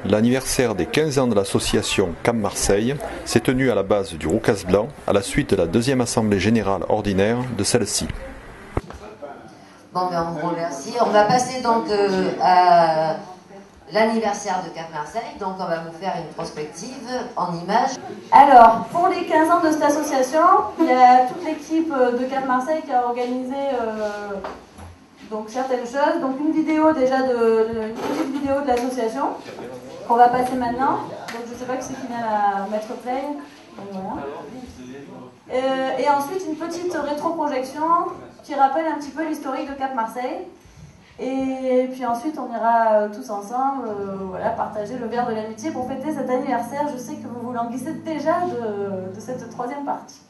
L'anniversaire des 15 ans de l'association Cap Marseille s'est tenu à la base du Roucas Blanc à la suite de la deuxième assemblée générale ordinaire de celle-ci. Bon, ben on vous remercie. On va passer donc à l'anniversaire de Cap Marseille. Donc on va vous faire une prospective en images. Alors, pour les 15 ans de cette association, il y a toute l'équipe de Cap Marseille qui a organisé donc certaines choses. Donc une vidéo déjà, une petite vidéo de l'association qu'on va passer maintenant. Donc je ne sais pas qui c'est qui vient la mettre play. Donc, voilà. Et ensuite une petite rétroprojection qui rappelle un petit peu l'historique de Cap Marseille. Et puis ensuite on ira tous ensemble voilà, partager le verre de l'amitié pour fêter cet anniversaire. Je sais que vous vous languissez déjà de cette troisième partie.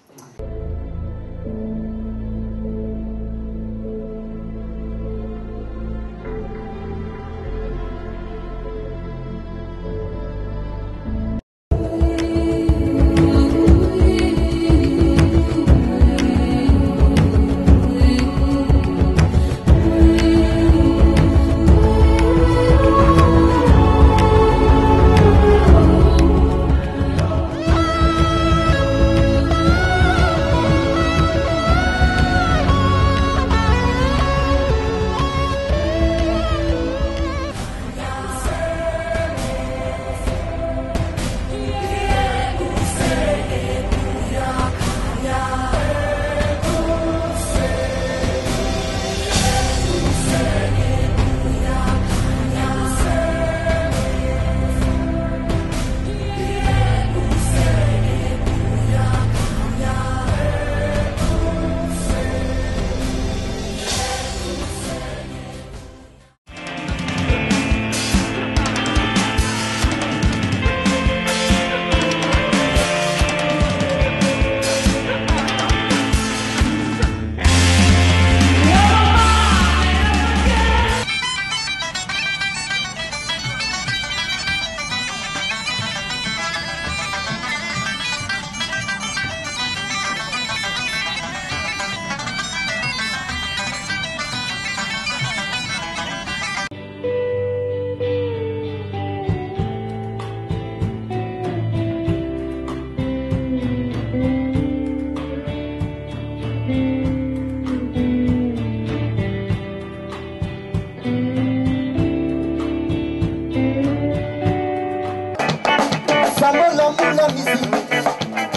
La musique,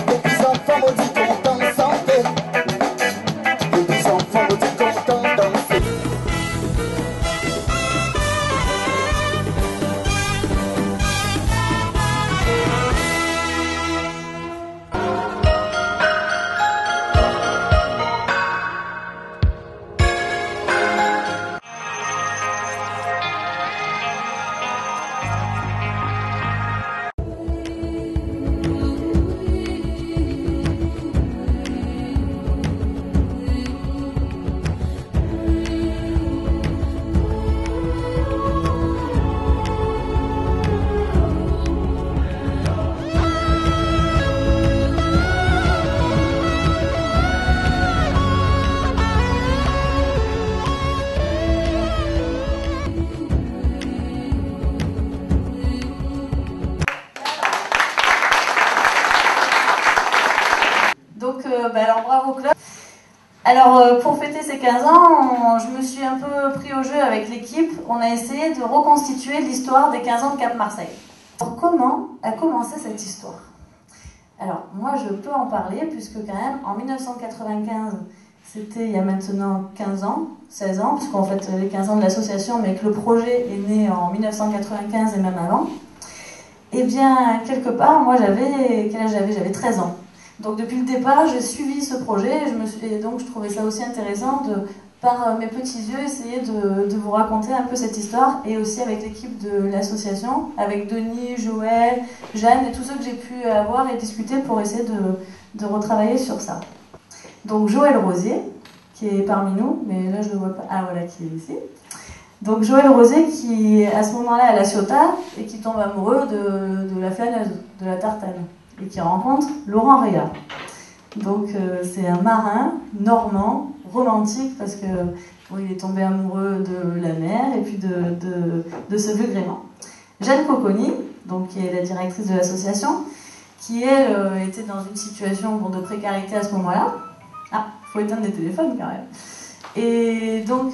les petits enfants maudits contents de santé, les petits enfants maudits contents de danser. Alors bravo Claude. Alors pour fêter ces 15 ans, je me suis un peu pris au jeu avec l'équipe. On a essayé de reconstituer l'histoire des 15 ans de Cap Marseille. Alors, comment a commencé cette histoire? Alors moi je peux en parler puisque quand même en 1995, c'était il y a maintenant 15 ans, 16 ans, puisqu'on fête les 15 ans de l'association, mais que le projet est né en 1995 et même avant. Et bien quelque part, moi quel âge j'avais? J'avais 13 ans. Donc depuis le départ, j'ai suivi ce projet et donc je trouvais ça aussi intéressant de, par mes petits yeux, essayer de vous raconter un peu cette histoire et aussi avec l'équipe de l'association, avec Denis, Joël, Jeanne et tous ceux que j'ai pu avoir et discuter pour essayer de retravailler sur ça. Donc Joël Rosier, qui est parmi nous, mais là je ne le vois pas, ah voilà, qui est ici. Donc Joël Rosier qui est à ce moment-là à La Ciotat et qui tombe amoureux de la flâneuse, de la tartane, et qui rencontre Laurent Réa. Donc c'est un marin normand, romantique, parce que bon, il est tombé amoureux de la mer et puis de ce vieux gréement. Jeanne Cocconi, donc, qui est la directrice de l'association, qui elle était dans une situation de précarité à ce moment-là. Ah, il faut éteindre les téléphones quand même. Et donc,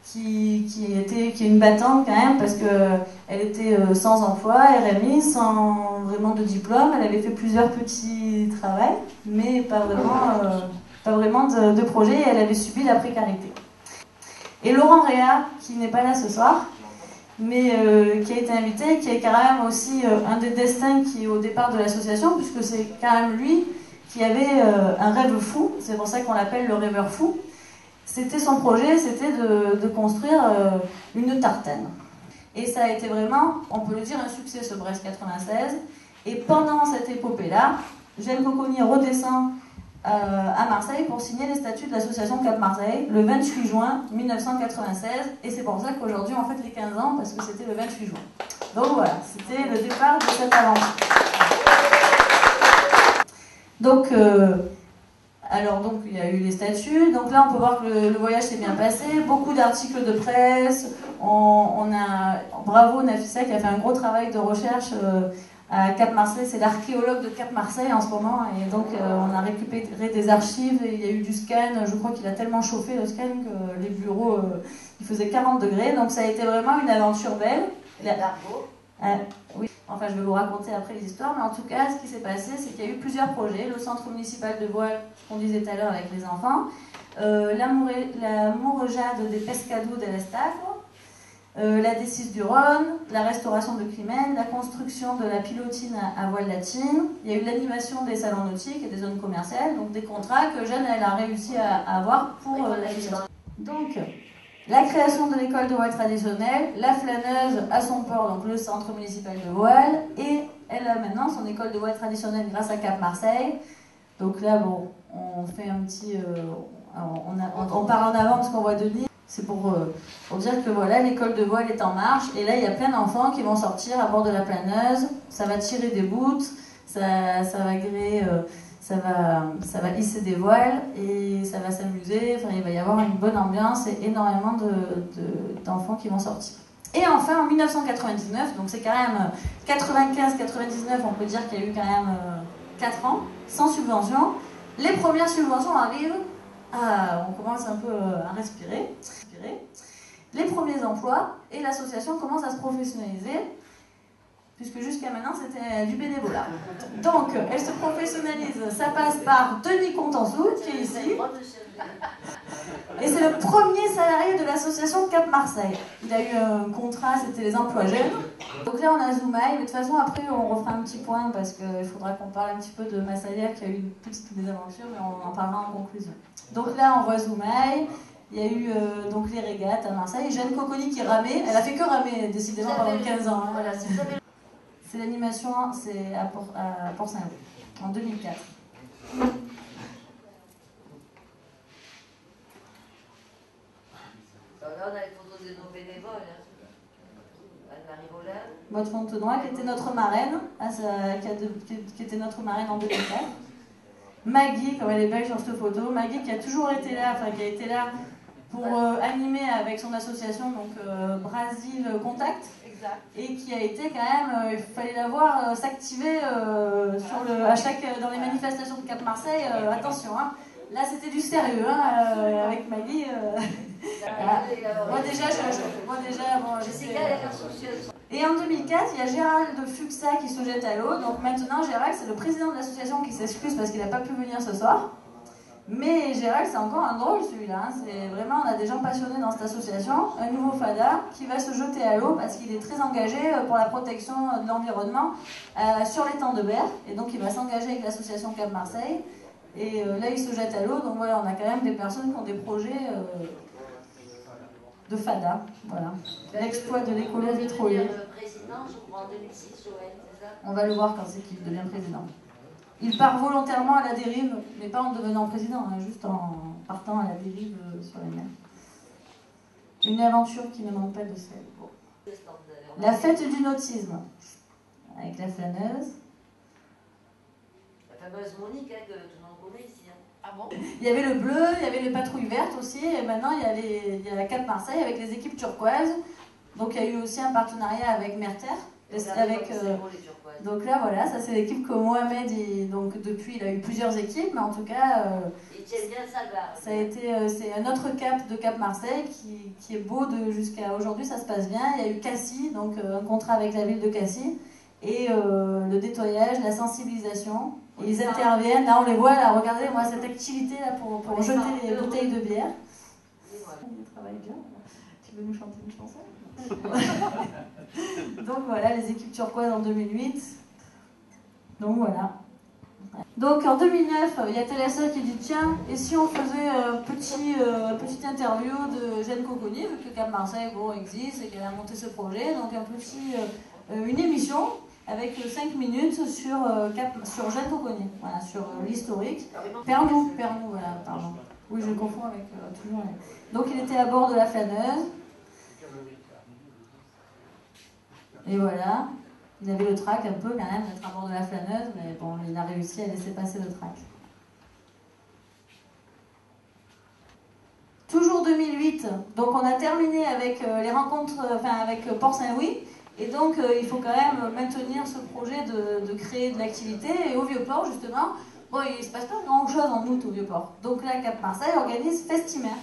qui est une battante quand même, parce qu'elle était sans emploi, RMI, sans vraiment de diplôme. Elle avait fait plusieurs petits travaux, mais pas vraiment de projet, et elle avait subi la précarité. Et Laurent Réa, qui n'est pas là ce soir, mais qui a été invité, qui est quand même aussi un des destins qui est au départ de l'association, puisque c'est quand même lui qui avait un rêve fou, c'est pour ça qu'on l'appelle le rêveur fou. C'était son projet, c'était de construire une tartane. Et ça a été vraiment, on peut le dire, un succès ce Brest 96. Et pendant cette épopée-là, Jeanne Cocconi redescend à Marseille pour signer les statuts de l'association Cap Marseille le 28 juin 1996. Et c'est pour ça qu'aujourd'hui on fête les 15 ans, parce que c'était le 28 juin. Donc voilà, c'était le départ de cette aventure. Donc, donc il y a eu les statuts. Donc là, on peut voir que le voyage s'est bien passé. Beaucoup d'articles de presse. Bravo Nafissa qui a fait un gros travail de recherche à Cap Marseille. C'est l'archéologue de Cap Marseille en ce moment. Et donc, on a récupéré des archives. Et il y a eu du scan. Je crois qu'il a tellement chauffé le scan que les bureaux, il faisait 40 degrés. Donc ça a été vraiment une aventure belle. Oui. Enfin, je vais vous raconter après les histoires, mais en tout cas, ce qui s'est passé, c'est qu'il y a eu plusieurs projets. Le centre municipal de voile, qu'on disait tout à l'heure avec les enfants, la Mourejade des Pescados de l'Estagro, la D6 du Rhône, la restauration de Crimène, la construction de la pilotine à voile latine. Il y a eu l'animation des salons nautiques et des zones commerciales, donc des contrats que Jeanne elle a réussi à avoir pour l'association. Donc, la création de l'école de voile traditionnelle, la flâneuse à son port, donc le centre municipal de voile, et elle a maintenant son école de voile traditionnelle grâce à Cap Marseille. Donc là, bon, on fait un petit... on part en avant parce qu'on voit Denis. C'est pour dire que voilà, l'école de voile est en marche, et là, il y a plein d'enfants qui vont sortir à bord de la planeuse. Ça va tirer des bouts, ça va gréer... Ça va hisser des voiles et ça va s'amuser, enfin, il va y avoir une bonne ambiance et énormément d'enfants qui vont sortir. Et enfin en 1999, donc c'est quand même 95-99, on peut dire qu'il y a eu quand même 4 ans sans subvention. Les premières subventions arrivent, on commence un peu à respirer. Les premiers emplois et l'association commence à se professionnaliser, puisque jusqu'à maintenant c'était du bénévolat. Donc elle se professionnalise, ça passe par Denis Contansou, qui est ici, et c'est le premier salarié de l'association Cap Marseille. Il a eu un contrat, c'était les emplois jeunes. Donc là on a Zoumaï, mais de toute façon après on refera un petit point, parce qu'il faudra qu'on parle un petit peu de Massalia qui a eu une petite mésaventure, mais on en parlera en conclusion. Donc là on voit Zoumaï. Il y a eu donc les régates à Marseille, Jeanne Cocconi qui ramait, elle a fait que ramer décidément pendant 15 ans. Hein, voilà. C'est l'animation, c'est à Port-Saint-Louis, en 2004. Là, on a les photos de nos bénévoles. Anne-Marie Volin. Maud Fontenoy, qui était notre marraine, qui était notre marraine en 2004. Maggie, comme elle est belle sur cette photo, Maggie qui a toujours été là, enfin qui a été là pour animer avec son association, donc Brasil Contact. Et qui a été quand même, il fallait la voir s'activer dans les manifestations de Cap Marseille. Attention, hein. Là c'était du sérieux, hein, avec Maggie. Moi déjà, et en 2004, il y a Gérald de Fuxa qui se jette à l'eau. Donc maintenant, Gérald, c'est le président de l'association qui s'excuse parce qu'il n'a pas pu venir ce soir. Mais Gérald, c'est encore un drôle celui-là. Hein. C'est vraiment, on a des gens passionnés dans cette association. Un nouveau fada qui va se jeter à l'eau parce qu'il est très engagé pour la protection de l'environnement sur l'étang de Berre. Et donc il va s'engager avec l'association Cap Marseille. Et là, il se jette à l'eau. Donc voilà, on a quand même des personnes qui ont des projets de fada. Voilà. L'exploit de l'écolo vitrolier. On va le voir quand c'est qu'il devient président. Il part volontairement à la dérive, mais pas en devenant président, hein, juste en partant à la dérive sur les mers. Une aventure qui ne manque pas de sel. Bon. La fête du nautisme, avec la flâneuse. La fameuse Monique, hein, que tout le monde connaît ici. Hein. Ah bon? Il y avait le bleu, il y avait les patrouilles vertes aussi, et maintenant il y a la Cap Marseille avec les équipes turquoises. Donc il y a eu aussi un partenariat avec Merter. Donc là voilà, ça c'est l'équipe que Mohamed, donc depuis il a eu plusieurs équipes, mais en tout cas ça a été c'est un autre cap de Cap Marseille qui est beau jusqu'à aujourd'hui, ça se passe bien. Il y a eu Cassis, donc un contrat avec la ville de Cassis, et le nettoyage, la sensibilisation. Et ils interviennent, là on les voit, là regardez moi cette activité là pour jeter les bouteilles de bière. Ils travaillent bien. Tu veux nous chanter une chanson? Donc voilà, les équipes turquoises en 2008. Donc voilà. Donc en 2009, il y a Télésol qui dit tiens, et si on faisait petite interview de Jeanne Coconi, vu que Cap Marseille existe et qu'elle a monté ce projet, donc une émission avec 5 minutes sur Jeanne Coconi, voilà, sur l'historique. Pernou, voilà, pardon. Oui, je confonds avec toujours. Donc il était à bord de la flâneuse. Et voilà, il avait le trac un peu quand même d'être à bord de la flâneuse, mais bon, il a réussi à laisser passer le trac. Toujours 2008, donc on a terminé avec les rencontres, avec Port-Saint-Louis, et donc il faut quand même maintenir ce projet de créer de l'activité. Et au Vieux-Port, justement, bon, il ne se passe pas grand-chose en août au Vieux-Port. Donc là, Cap Marseille organise Festimer.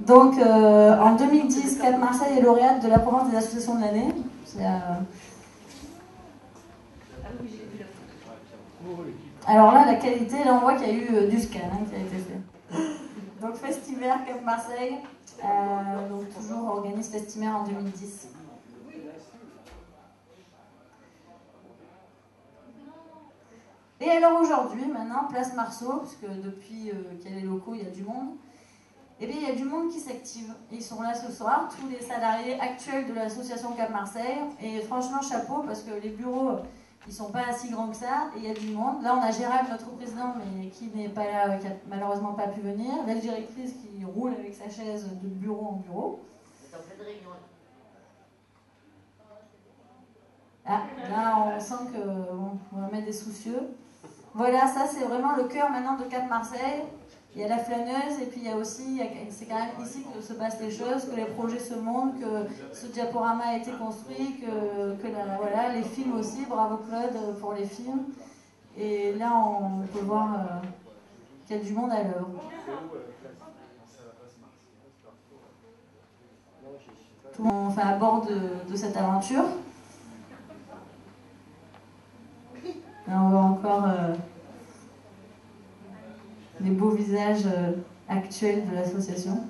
Donc en 2010, Cap Marseille est lauréate de la Provence des associations de l'année. Alors là, la qualité, là on voit qu'il y a eu du scan qui a été fait. Donc Festimer, Cap Marseille, donc toujours organise Festimer en 2010. Et alors aujourd'hui, maintenant, place Marceau, puisque depuis qu'il y a les locaux, il y a du monde, et bien il y a du monde qui s'active. Ils sont là ce soir, tous les salariés actuels de l'association Cap Marseille, et franchement chapeau, parce que les bureaux, ils sont pas si grands que ça, et il y a du monde. Là on a Gérald, notre président, mais qui n'est pas là, qui a malheureusement pas pu venir, la directrice qui roule avec sa chaise de bureau en bureau. Ah, là on sent qu'on va mettre des soucieux. Voilà, ça c'est vraiment le cœur maintenant de Cap Marseille. Il y a la flâneuse et puis il y a aussi, c'est quand même ici que se passent les choses, que les projets se montent, que ce diaporama a été construit, voilà, les films aussi, bravo Claude pour les films. Et là on peut voir qu'il y a du monde à l'œuvre. Tout le monde à bord de cette aventure. Là, on voit encore les beaux visages actuels de l'association.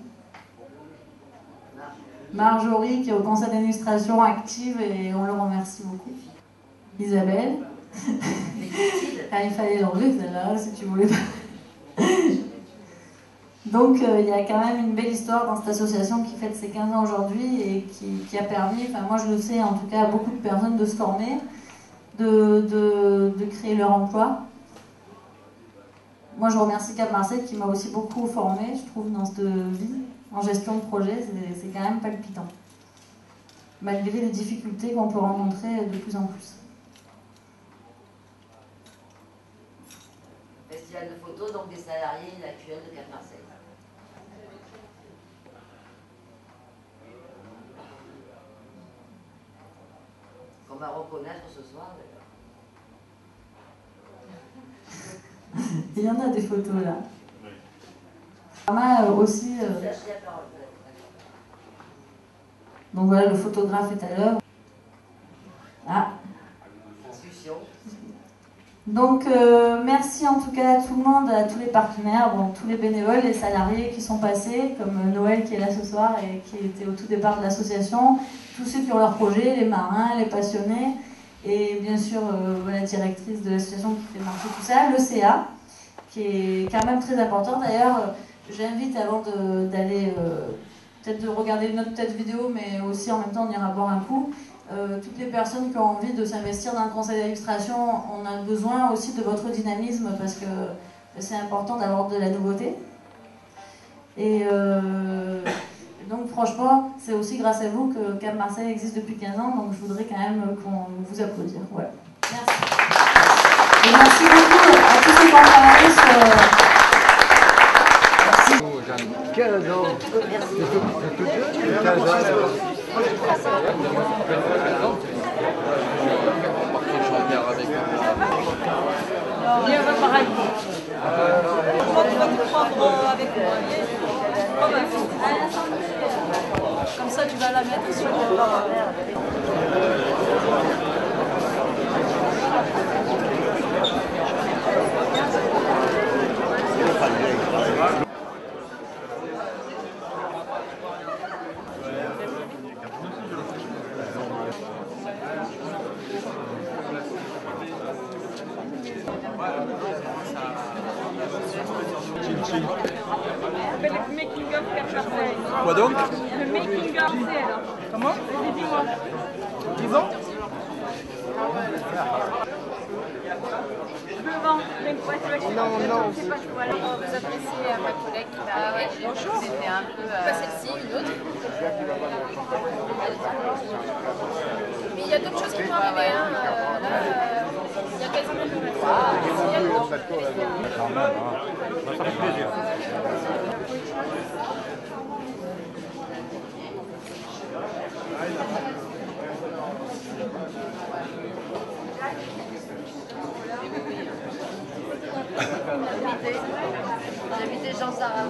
Marjorie qui est au conseil d'administration active et on le remercie beaucoup. Isabelle. Ah, il fallait l'enlever celle-là si tu voulais pas. Donc il y a quand même une belle histoire dans cette association qui fête ses 15 ans aujourd'hui et qui a permis, moi je le sais en tout cas, à beaucoup de personnes de se former. De créer leur emploi. Moi, je remercie Cap Marseille qui m'a aussi beaucoup formée, je trouve, dans cette vie, en gestion de projet, c'est quand même palpitant. Malgré les difficultés qu'on peut rencontrer de plus en plus. Festival de photos, donc des salariés actuels de Cap Marseille. Qu'on va reconnaître ce soir. Il y en a des photos là. Moi aussi. Donc voilà, le photographe est à l'œuvre. Ah. Donc merci en tout cas à tout le monde, à tous les partenaires, tous les bénévoles, les salariés qui sont passés, comme Noël qui est là ce soir et qui était au tout départ de l'association, tous ceux qui ont leur projet, les marins, les passionnés. Et bien sûr la directrice de l'association qui fait marcher tout ça, le CA, qui est quand même très important. D'ailleurs, j'invite avant d'aller, peut-être de regarder notre vidéo, mais aussi en même temps on ira boire un coup, toutes les personnes qui ont envie de s'investir dans le conseil d'administration, on a besoin aussi de votre dynamisme parce que c'est important d'avoir de la nouveauté. Et donc franchement, c'est aussi grâce à vous que Cap Marseille existe depuis 15 ans, donc je voudrais quand même qu'on vous applaudir. Voilà. Merci. Et merci beaucoup à tous aussi qu'on travaille sur... Viens, va pareil. Tu vas te prendre avec moi. Comme ça, tu vas la mettre sur le bord. Le making of Marseille. Quoi donc? Le making of c'est là. Comment? Dis-moi. 10 ans? Devant. Non. C'est pas voilà. Vous adressez à ma collègue qui va arriver. Bonjour. C'était un peu. Pas celle-ci, une autre. Mais il y a d'autres choses qui vont arriver. Il y a quasiment plus de Ça fait plaisir. J'ai invité Jean Sarah.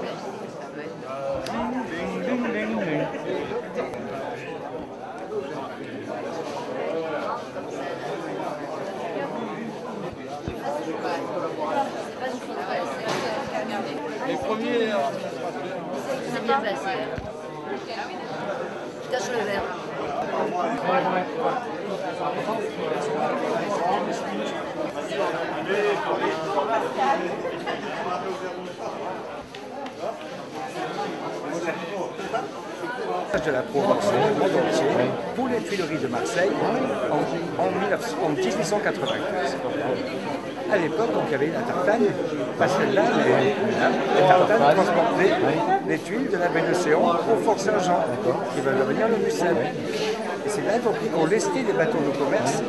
Les premiers. C'est bien placé. Je cache le verre. De la Provence et du monde entier pour les Tuileries de Marseille en 1895. À l'époque, donc, il y avait la tartane, pas celle-là, mais les tartanes transportaient les tuiles de la baie d'Océan au Fort Saint-Jean, qui va devenir le Mucem. Et c'est là qu'on lestait les bateaux de commerce,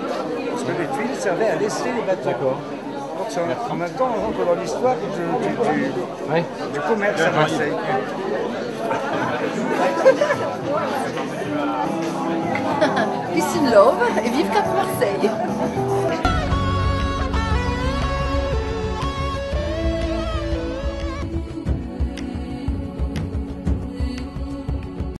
parce que les tuiles servaient à lester les bateaux. Donc en même temps, on rentre dans l'histoire du commerce à Marseille. Peace and love et vive Cap Marseille.